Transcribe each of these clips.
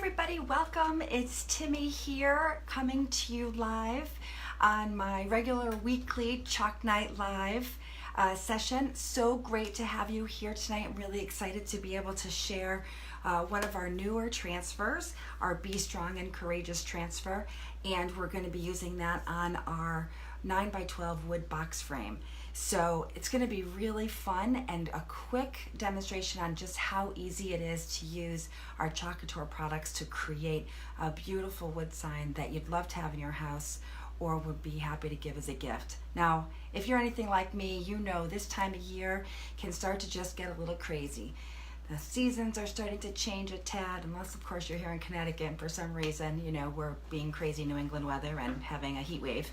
everybody, welcome. It's Timmy here coming to you live on my regular weekly Chalk Night Live session. So great to have you here tonight. I'm really excited to be able to share one of our newer transfers, our Be Strong and Courageous transfer, and we're going to be using that on our 9x12 wood box frame. So it's going to be really fun and a quick demonstration on just how easy it is to use our Chalk Couture products to create a beautiful wood sign that you'd love to have in your house or would be happy to give as a gift. Now, if you're anything like me, you know this time of year can start to just get a little crazy. The seasons are starting to change a tad, unless of course you're here in Connecticut and for some reason, you know, we're being crazy New England weather and having a heat wave.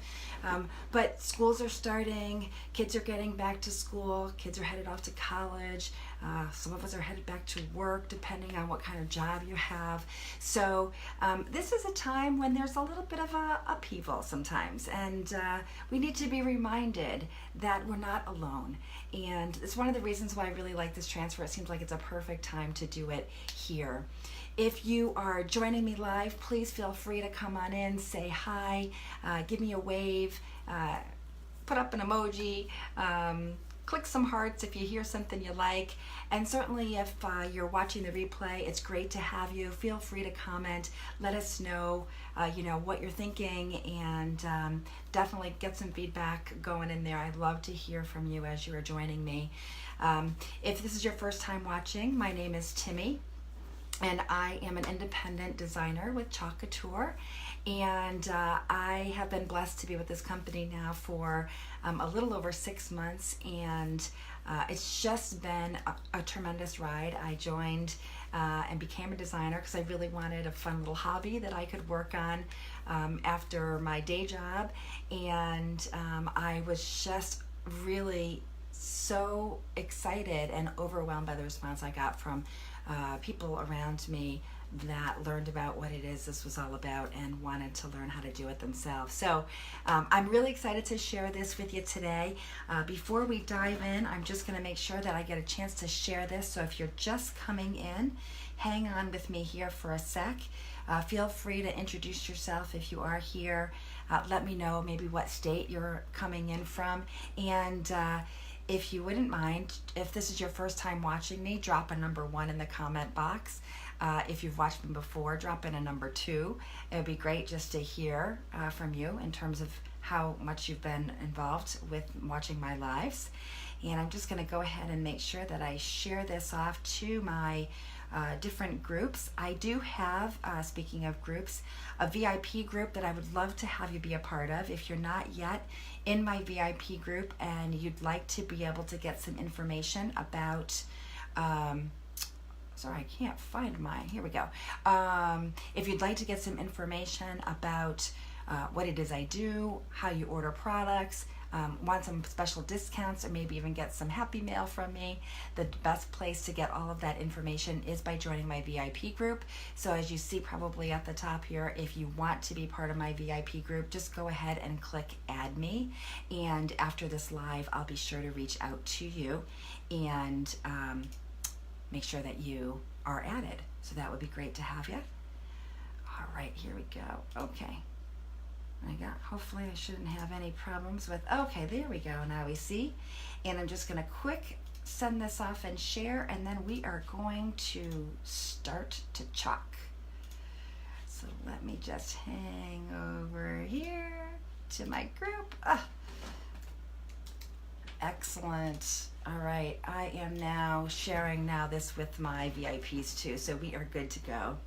But schools are starting, kids are getting back to school, kids are headed off to college, some of us are headed back to work depending on what kind of job you have. So this is a time when there's a little bit of a upheaval sometimes, and we need to be reminded that we're not alone. And it's one of the reasons why I really like this transfer. It seems like it's a perfect time to do it here. If you are joining me live, please feel free to come on in, say hi, give me a wave, put up an emoji, click some hearts if you hear something you like, and certainly if you're watching the replay, it's great to have you. Feel free to comment, let us know what you're thinking, and definitely get some feedback going in there. I'd love to hear from you as you are joining me. If this is your first time watching, my name is Timmy, and I am an independent designer with Chalk Couture, and I have been blessed to be with this company now for a little over 6 months, and it's just been a tremendous ride. I joined and became a designer because I really wanted a fun little hobby that I could work on after my day job, and I was just really so excited and overwhelmed by the response I got from people around me that learned about what it is this was all about and wanted to learn how to do it themselves. So I'm really excited to share this with you today. Before we dive in, I'm just going to make sure that I get a chance to share this. So if you're just coming in, hang on with me here for a sec. Feel free to introduce yourself if you are here. Let me know maybe what state you're coming in from, and if you wouldn't mind, if this is your first time watching me, drop a number 1 in the comment box. If you've watched me before, drop in a number 2. It would be great just to hear from you in terms of how much you've been involved with watching my lives. And I'm just going to go ahead and make sure that I share this off to my different groups. I do have, speaking of groups, a VIP group that I would love to have you be a part of. If you're not yet in my VIP group and you'd like to be able to get some information about, sorry, I can't find mine, here we go. If you'd like to get some information about what it is I do, how you order products, want some special discounts, or maybe even get some happy mail from me, the best place to get all of that information is by joining my VIP group. So as you see probably at the top here, if you want to be part of my VIP group, just go ahead and click add me, and after this live I'll be sure to reach out to you and make sure that you are added. So that would be great to have you. All right, here we go. Okay. Hopefully I shouldn't have any problems with, okay, there we go, now we see. And I'm just gonna quick send this off and share, and then we are going to start to chalk. So let me just hang over here to my group. Excellent. All right, I am now sharing this with my VIPs too, so we are good to go.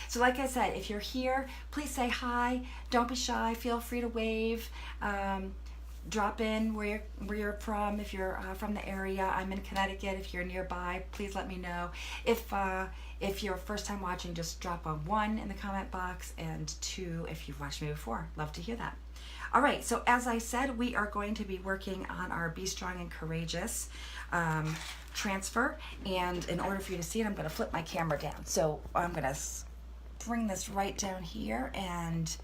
So like I said, if you're here, please say hi. Don't be shy. Feel free to wave. Drop in where you're from. If you're from the area, I'm in Connecticut. If you're nearby, please let me know. If you're first time watching, just drop a 1 in the comment box, and 2 if you've watched me before. Love to hear that. All right, so as I said, we are going to be working on our Be Strong and Courageous transfer, and in order for you to see it, I'm going to flip my camera down. So I'm going to bring this right down here and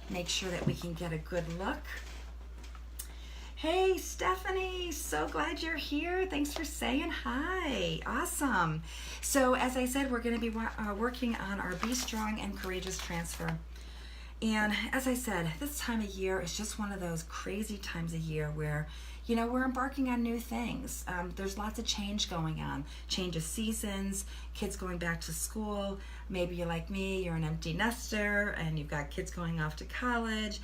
make sure that we can get a good look. Hey, Stephanie, so glad you're here. Thanks for saying hi. Awesome. So as I said, we're going to be working on our Be Strong and Courageous transfer. And as I said, this time of year is just one of those crazy times of year where, you know, we're embarking on new things. There's lots of change going on. Change of seasons, kids going back to school. Maybe you're like me, you're an empty nester and you've got kids going off to college.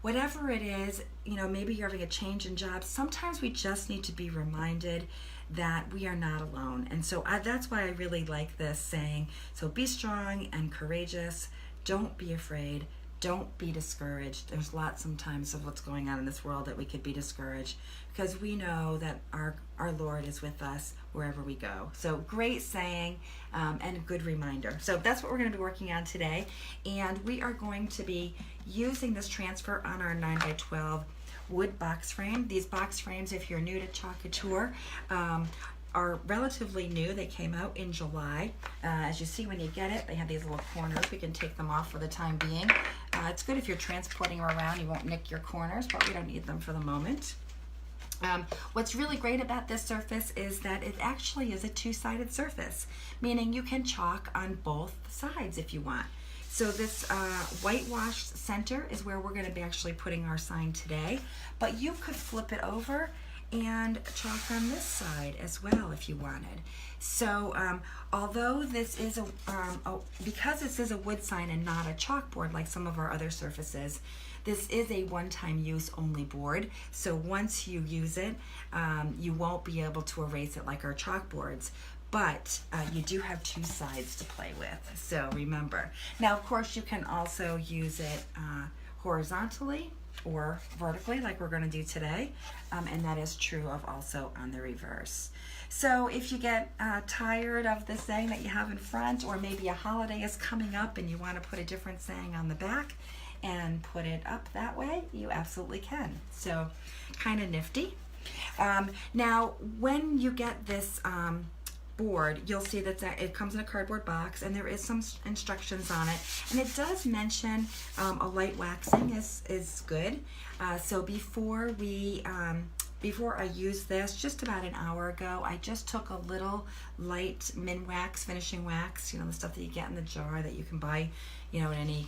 Whatever it is, you know, maybe you're having a change in jobs. Sometimes we just need to be reminded that we are not alone. And so that's why I really like this saying. So be strong and courageous. Don't be afraid. Don't be discouraged. There's lots sometimes of what's going on in this world that we could be discouraged because we know that our Lord is with us wherever we go. So great saying and a good reminder. So that's what we're going to be working on today. And we are going to be using this transfer on our 9x12 wood box frame. These box frames, if you're new to Chalk Couture, are relatively new. They came out in July. As you see when you get it, they have these little corners. We can take them off for the time being. It's good if you're transporting them around. You won't nick your corners, but we don't need them for the moment. What's really great about this surface is that it actually is a two-sided surface, meaning you can chalk on both sides if you want. So this whitewashed center is where we're going to be actually putting our sign today, but you could flip it over and chalk on this side as well if you wanted. So although this is because this is a wood sign and not a chalkboard like some of our other surfaces, this is a one-time use only board. So once you use it, you won't be able to erase it like our chalkboards. But you do have two sides to play with, so remember. Now, of course, you can also use it horizontally or vertically like we're going to do today, and that is true of also on the reverse. So if you get tired of the saying that you have in front, or maybe a holiday is coming up and you want to put a different saying on the back and put it up that way, you absolutely can. So kind of nifty. Now when you get this board, you'll see that it comes in a cardboard box and there is some instructions on it, and it does mention a light waxing is good. So before I used this just about an hour ago, I just took a little light Minwax Finishing Wax, you know, the stuff that you get in the jar that you can buy, you know, in any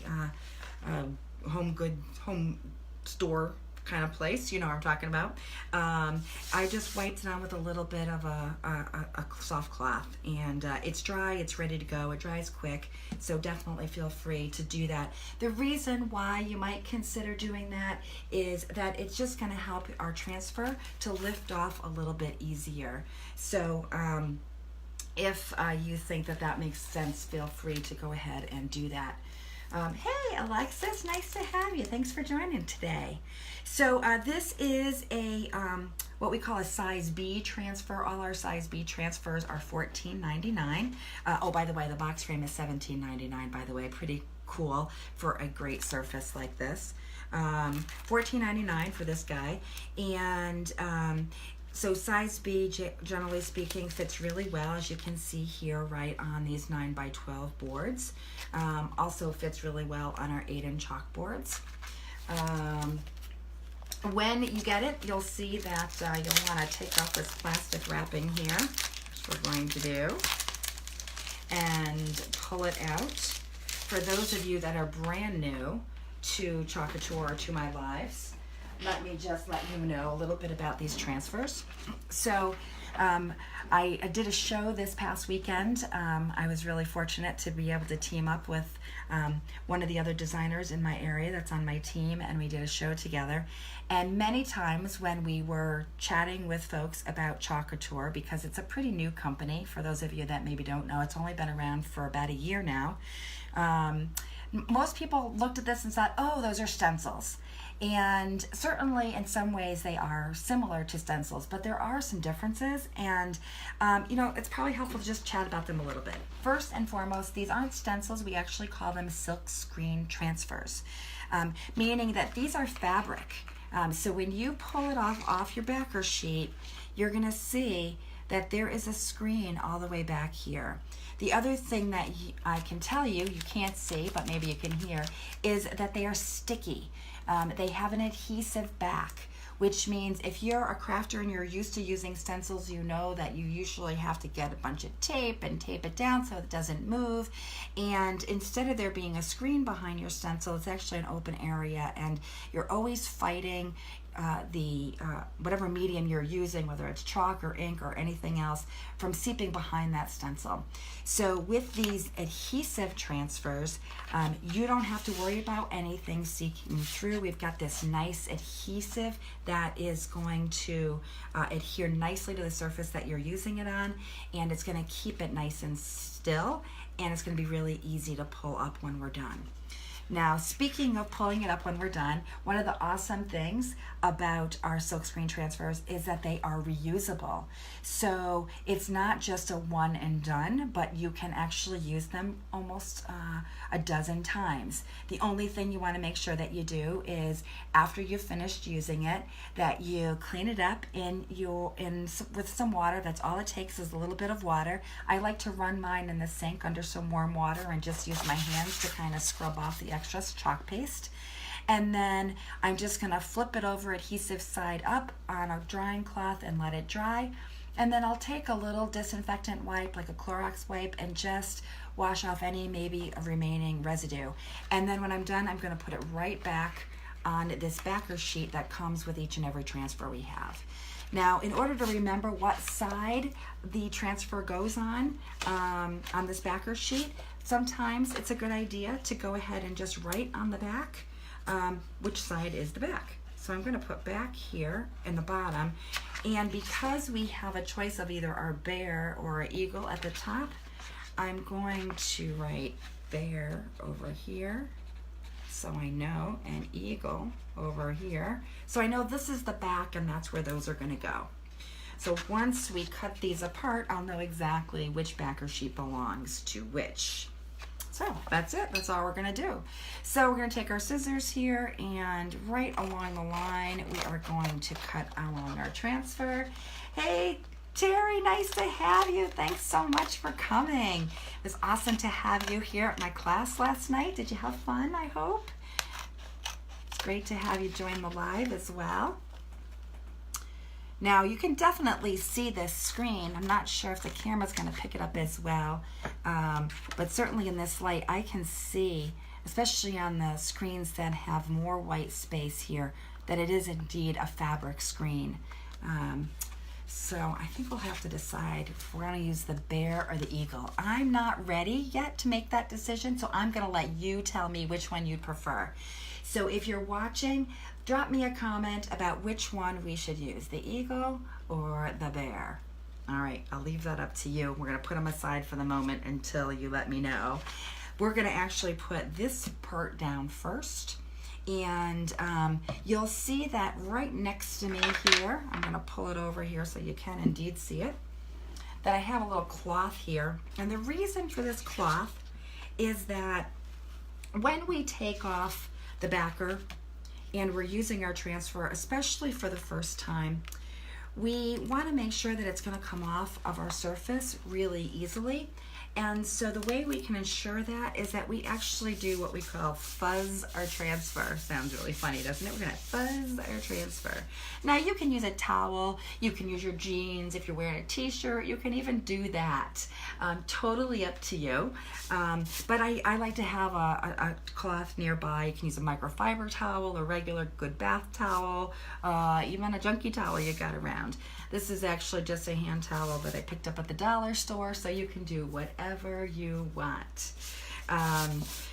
home store kind of place, you know what I'm talking about. I just wiped it on with a little bit of a soft cloth, and it's dry, it's ready to go, it dries quick, so definitely feel free to do that. The reason why you might consider doing that is that it's just going to help our transfer to lift off a little bit easier. So if you think that makes sense, feel free to go ahead and do that. Hey Alexis, nice to have you. Thanks for joining today. So this is a what we call a size B transfer. All our size B transfers are $14.99. Oh, by the way, the box frame is $17.99, by the way. Pretty cool for a great surface like this. $14.99 for this guy. And so size B, generally speaking, fits really well, as you can see here right on these 9x12 boards. Also fits really well on our 8-inch chalkboards. When you get it, you'll see that you'll want to take off this plastic wrapping here, which we're going to do, and pull it out. For those of you that are brand new to Chalk Couture or to my lives, let me just let you know a little bit about these transfers. So I did a show this past weekend. I was really fortunate to be able to team up with one of the other designers in my area that's on my team, and we did a show together. And many times when we were chatting with folks about Chalk Couture, because it's a pretty new company, for those of you that maybe don't know, it's only been around for about a year now. Most people looked at this and thought, oh, those are stencils. And certainly in some ways they are similar to stencils, but there are some differences, and you know, it's probably helpful to just chat about them a little bit. First and foremost, these aren't stencils. We actually call them Silkscreen Transfers, meaning that these are fabric. So when you pull it off your backer sheet, you're going to see that there is a screen all the way back here. The other thing that I can tell you, you can't see, but maybe you can hear, is that they are sticky. They have an adhesive back, which means if you're a crafter and you're used to using stencils, you know that you usually have to get a bunch of tape and tape it down so it doesn't move. And instead of there being a screen behind your stencil, it's actually an open area, and you're always fighting whatever medium you're using, whether it's chalk or ink or anything else, from seeping behind that stencil. So with these adhesive transfers, you don't have to worry about anything seeping through. We've got this nice adhesive that is going to adhere nicely to the surface that you're using it on, and it's going to keep it nice and still, and it's going to be really easy to pull up when we're done. Now, speaking of pulling it up when we're done, one of the awesome things about our Silkscreen Transfers is that they are reusable. So it's not just a one and done, but you can actually use them almost a dozen times. The only thing you want to make sure that you do is after you've finished using it, that you clean it up with some water. That's all it takes is a little bit of water. I like to run mine in the sink under some warm water and just use my hands to kind of scrub off the extra chalk paste. And then I'm just going to flip it over adhesive side up on a drying cloth and let it dry. And then I'll take a little disinfectant wipe, like a Clorox wipe, and just wash off any maybe remaining residue. And then when I'm done, I'm going to put it right back on this backer sheet that comes with each and every transfer we have. Now, in order to remember what side the transfer goes on this backer sheet, sometimes it's a good idea to go ahead and just write on the back which side is the back. So I'm going to put back here in the bottom, and because we have a choice of either our bear or an eagle at the top, I'm going to write bear over here, so I know, and eagle over here, so I know this is the back and that's where those are going to go. So once we cut these apart, I'll know exactly which backer sheet belongs to which. So that's it. That's all we're going to do. So we're going to take our scissors here, and right along the line, we are going to cut along our transfer. Hey, Terry, nice to have you. Thanks so much for coming. It was awesome to have you here at my class last night. Did you have fun, I hope? It's great to have you join the live as well. Now, you can definitely see this screen. I'm not sure if the camera's going to pick it up as well, but certainly in this light, I can see, especially on the screens that have more white space here, that it is indeed a fabric screen. So I think we'll have to decide if we're going to use the bear or the eagle. I'm not ready yet to make that decision, so I'm going to let you tell me which one you'd prefer. So if you're watching, drop me a comment about which one we should use, the eagle or the bear. All right, I'll leave that up to you. We're going to put them aside for the moment until you let me know. We're going to actually put this part down first, and you'll see that right next to me here, I'm going to pull it over here so you can indeed see it, that I have a little cloth here. And the reason for this cloth is that when we take off the backer and we're using our transfer, especially for the first time, we want to make sure that it's going to come off of our surface really easily. And so the way we can ensure that is that we actually do what we call Fuzz Air Transfer. Sounds really funny, doesn't it? We're going to Fuzz Air Transfer. Now, you can use a towel, you can use your jeans, if you're wearing a t-shirt, you can even do that. Totally up to you. But I like to have a cloth nearby. You can use a microfiber towel, a regular good bath towel, even a junky towel you got around. This is actually just a hand towel that I picked up at the dollar store, so you can do whatever you want.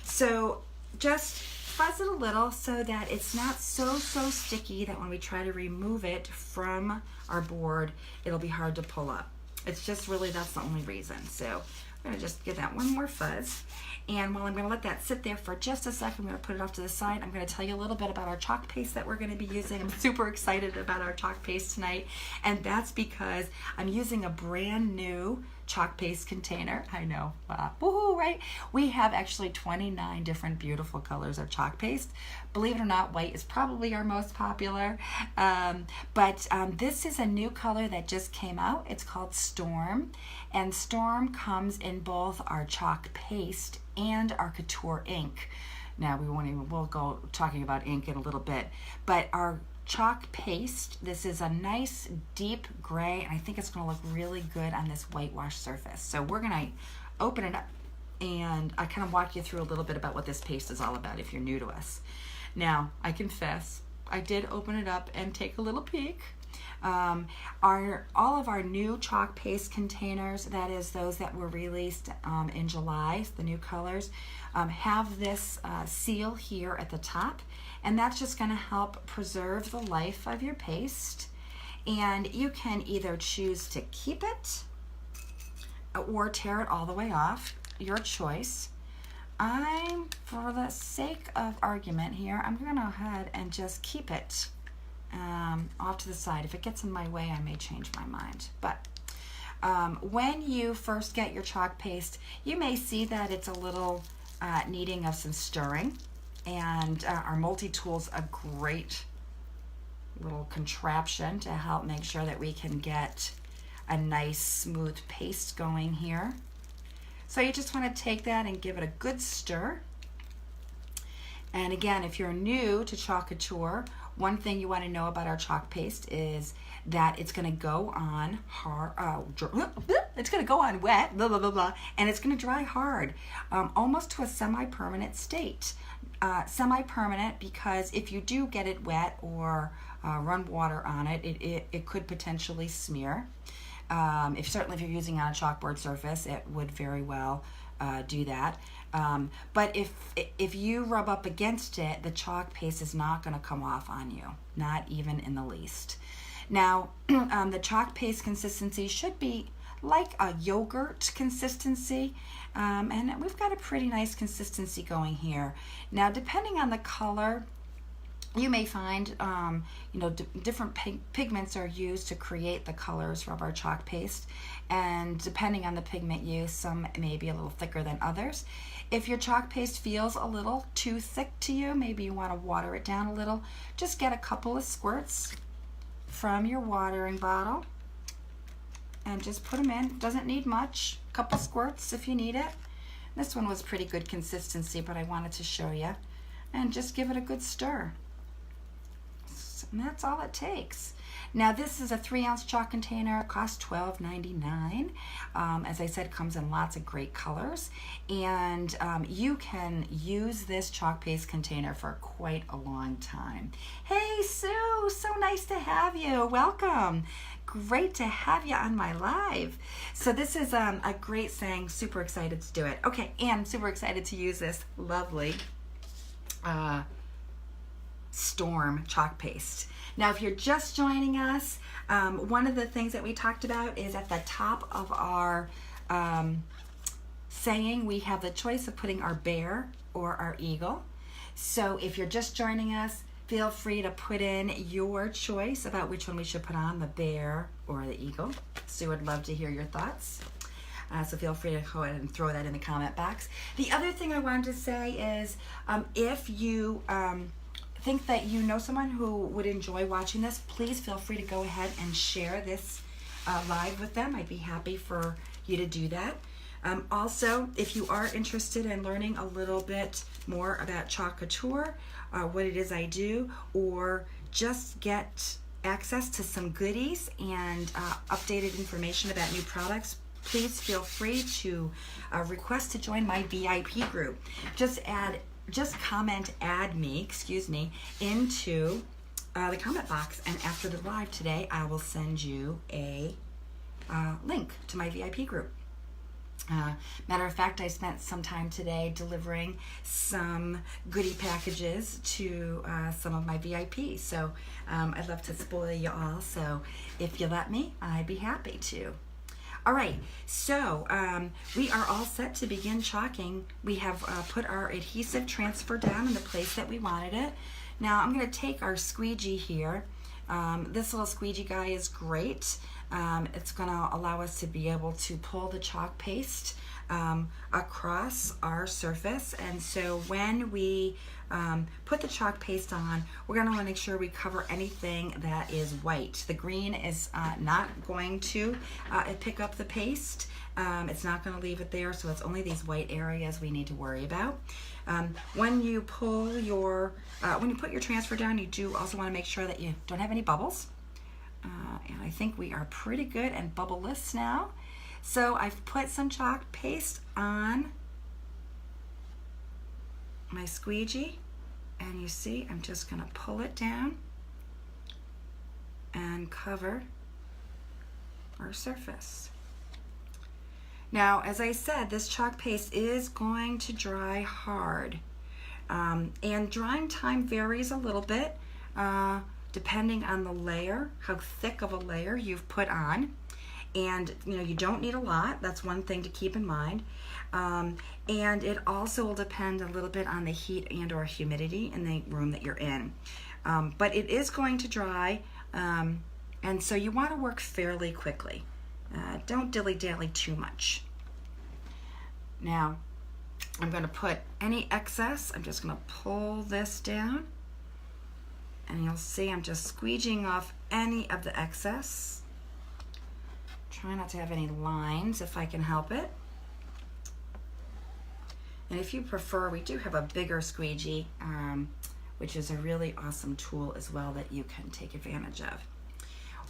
So just fuzz it a little so that it's not so sticky that when we try to remove it from our board, it'll be hard to pull up. It's just really, that's the only reason. So I'm gonna just give that one more fuzz. And while I'm gonna let that sit there for just a second, I'm gonna put it off to the side. I'm gonna tell you a little bit about our chalk paste that we're gonna be using. I'm super excited about our chalk paste tonight. And that's because I'm using a brand new chalk paste container. I know, woohoo, right? We have actually 29 different beautiful colors of chalk paste. Believe it or not, white is probably our most popular. But this is a new color that just came out. It's called Storm. And Storm comes in both our chalk paste and our couture ink. Now we'll go talking about ink in a little bit, but our chalk paste. This is a nice deep gray, and I think it's going to look really good on this whitewash surface. So we're going to open it up, and I kind of walk you through a little bit about what this paste is all about if you're new to us. Now, I confess, I did open it up and take a little peek. All of our new chalk paste containers, that is those that were released in July, the new colors, have this seal here at the top, and that's just going to help preserve the life of your paste. And you can either choose to keep it or tear it all the way off, your choice. For the sake of argument here, I'm going to go ahead and just keep it off to the side. If it gets in my way, I may change my mind. But when you first get your chalk paste, you may see that it's a little needing of some stirring, and our multi-tool's a great little contraption to help make sure that we can get a nice smooth paste going here. So you just want to take that and give it a good stir. And again, if you're new to Chalk Couture, one thing you want to know about our chalk paste is that it's going to go on hard, it's going to go on wet, blah, blah, blah, blah, and it's going to dry hard, almost to a semi-permanent state. Semi-permanent because if you do get it wet or run water on it, it could potentially smear. Certainly if you're using it on a chalkboard surface, it would very well do that. But if you rub up against it, the chalk paste is not going to come off on you, not even in the least. Now, the chalk paste consistency should be like a yogurt consistency, and we've got a pretty nice consistency going here. Now, depending on the color, you may find, different pigments are used to create the colors of our chalk paste, and depending on the pigment used, some may be a little thicker than others. If your chalk paste feels a little too thick to you, maybe you want to water it down a little, just get a couple of squirts from your watering bottle and just put them in. Doesn't need much, a couple squirts if you need it. This one was pretty good consistency, but I wanted to show you. And just give it a good stir. And that's all it takes. Now this is a 3-ounce chalk container. It costs $12.99. As I said, comes in lots of great colors, and you can use this chalk paste container for quite a long time. Hey Sue, so nice to have you. Welcome. Great to have you on my live. So this is a great thing. Super excited to do it. Okay, and super excited to use this lovely Storm chalk paste. Now, if you're just joining us, one of the things that we talked about is at the top of our saying, we have the choice of putting our bear or our eagle. So if you're just joining us, feel free to put in your choice about which one we should put on, the bear or the eagle. Sue would love to hear your thoughts. So feel free to go ahead and throw that in the comment box. The other thing I wanted to say is if you think that you know someone who would enjoy watching this, please feel free to go ahead and share this live with them. I'd be happy for you to do that. Also, if you are interested in learning a little bit more about Chalk Couture, what it is I do, or just get access to some goodies and updated information about new products, please feel free to request to join my VIP group. Just comment add me into the comment box, and after the live today I will send you a link to my VIP group. Matter of fact, I spent some time today delivering some goodie packages to some of my VIPs, so I'd love to spoil you all, so if you let me, I'd be happy to. All right, so we are all set to begin chalking. We have put our adhesive transfer down in the place that we wanted it. Now I'm going to take our squeegee here. This little squeegee guy is great. It's going to allow us to be able to pull the chalk paste across our surface. And so when we put the chalk paste on, we're going to want to make sure we cover anything that is white. The green is not going to pick up the paste. It's not going to leave it there, so it's only these white areas we need to worry about. When you put your transfer down, you do also want to make sure that you don't have any bubbles. And I think we are pretty good and bubbleless now. So I've put some chalk paste on my squeegee, and you see I'm just going to pull it down and cover our surface. Now, as I said, this chalk paste is going to dry hard, and drying time varies a little bit depending on the layer, how thick of a layer you've put on. And you don't need a lot. That's one thing to keep in mind. And it also will depend a little bit on the heat and or humidity in the room that you're in. But it is going to dry, and so you want to work fairly quickly. Don't dilly-dally too much. Now, I'm going to put any excess, I'm just going to pull this down, and you'll see I'm just squeegeeing off any of the excess. Try not to have any lines if I can help it. And if you prefer, we do have a bigger squeegee, which is a really awesome tool as well that you can take advantage of.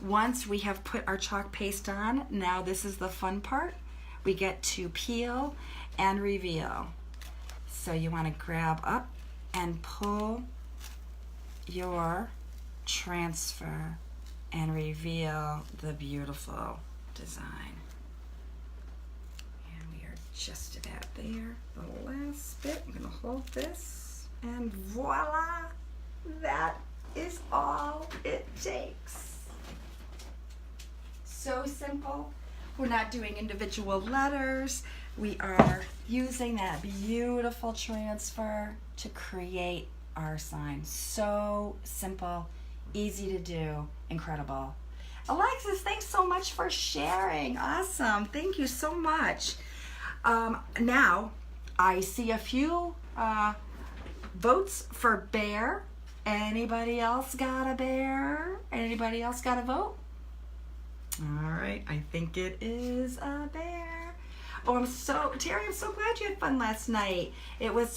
Once we have put our chalk paste on, now this is the fun part. We get to peel and reveal. So you want to grab up and pull your transfer and reveal the beautiful design. And we are just about there. The last bit, I'm going to hold this, and voila, that is all it takes. So simple. We're not doing individual letters. We are using that beautiful transfer to create our sign. So simple, easy to do, incredible. Alexis, thanks so much for sharing. Awesome. Thank you so much. Now, I see a few votes for bear. Anybody else got a bear? Anybody else got a vote? All right, I think it is a bear. Oh, Terry, I'm so glad you had fun last night.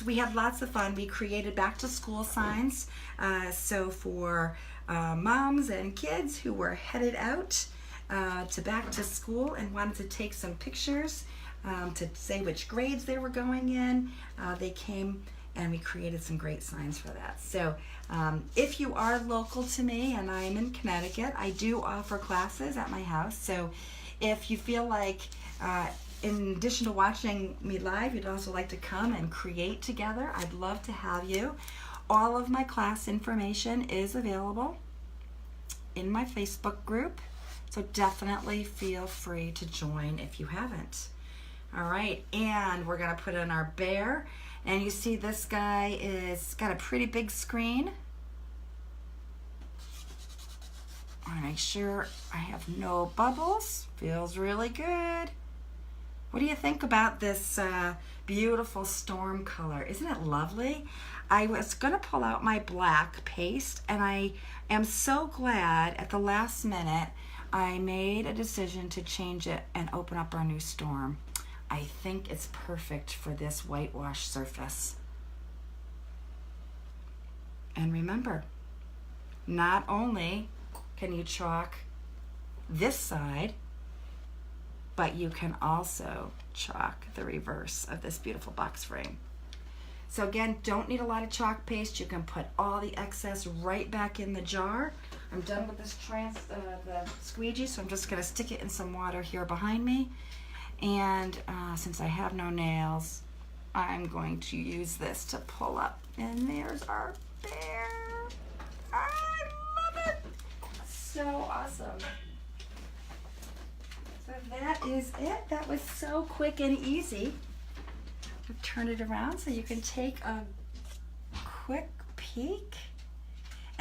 We had lots of fun. We created back to school signs. So for moms and kids who were headed out to back to school and wanted to take some pictures to say which grades they were going in, they came and we created some great signs for that. So if you are local to me and I'm in Connecticut, I do offer classes at my house. So if you feel like in addition to watching me live, you'd also like to come and create together, I'd love to have you. All of my class information is available in my Facebook group, so definitely feel free to join if you haven't. All right, and we're gonna put in our bear, and you see this guy is got a pretty big screen. I wanna make sure I have no bubbles. Feels really good. What do you think about this beautiful storm color? Isn't it lovely? I was gonna pull out my black paste, and I am so glad at the last minute I made a decision to change it and open up our new storm. I think it's perfect for this whitewash surface. And remember, not only can you chalk this side, but you can also chalk the reverse of this beautiful box frame. So again, don't need a lot of chalk paste. You can put all the excess right back in the jar. I'm done with this the squeegee, so I'm just gonna stick it in some water here behind me. And since I have no nails, I'm going to use this to pull up. And there's our bear. I love it. So awesome. So that is it. That was so quick and easy. Turn it around so you can take a quick peek.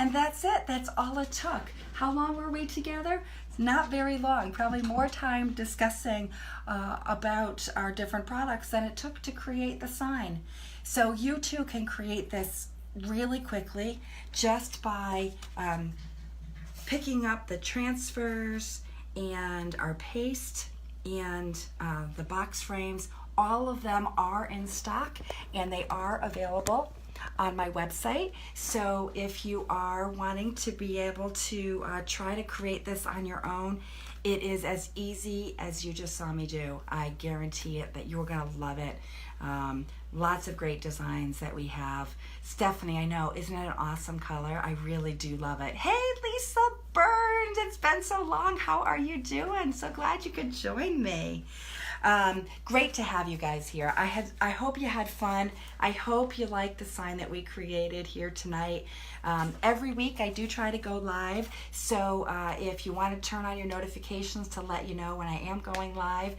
And that's it. That's all it took. How long were we together? Not very long. Probably more time discussing about our different products than it took to create the sign. So you too can create this really quickly just by picking up the transfers and our paste and the box frames. All of them are in stock and they are available on my website. So if you are wanting to be able to try to create this on your own, it is as easy as you just saw me do. I guarantee it that you're gonna love it. Lots of great designs that we have. Stephanie, I know, isn't it an awesome color? I really do love it. Hey, Lisa Burns, it's been so long. How are you doing? So glad you could join me. Great to have you guys here. I hope you had fun. I hope you liked the sign that we created here tonight. Every week I do try to go live, so if you want to turn on your notifications to let you know when I am going live,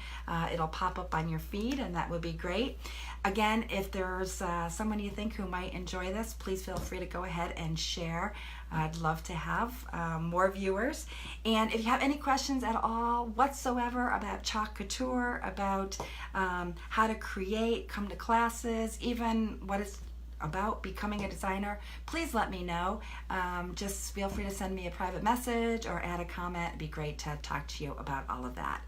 it'll pop up on your feed, and that would be great. Again, if there's someone you think who might enjoy this, please feel free to go ahead and share. I'd love to have more viewers. And if you have any questions at all whatsoever about Chalk Couture, about how to create, come to classes, even what it's about becoming a designer, please let me know. Just feel free to send me a private message or add a comment. It'd be great to talk to you about all of that.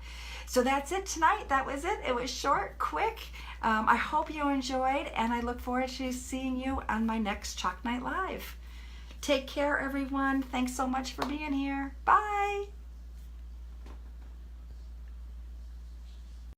So that's it tonight. That was it. It was short, quick. I hope you enjoyed, and I look forward to seeing you on my next Chalk Night Live. Take care, everyone. Thanks so much for being here. Bye.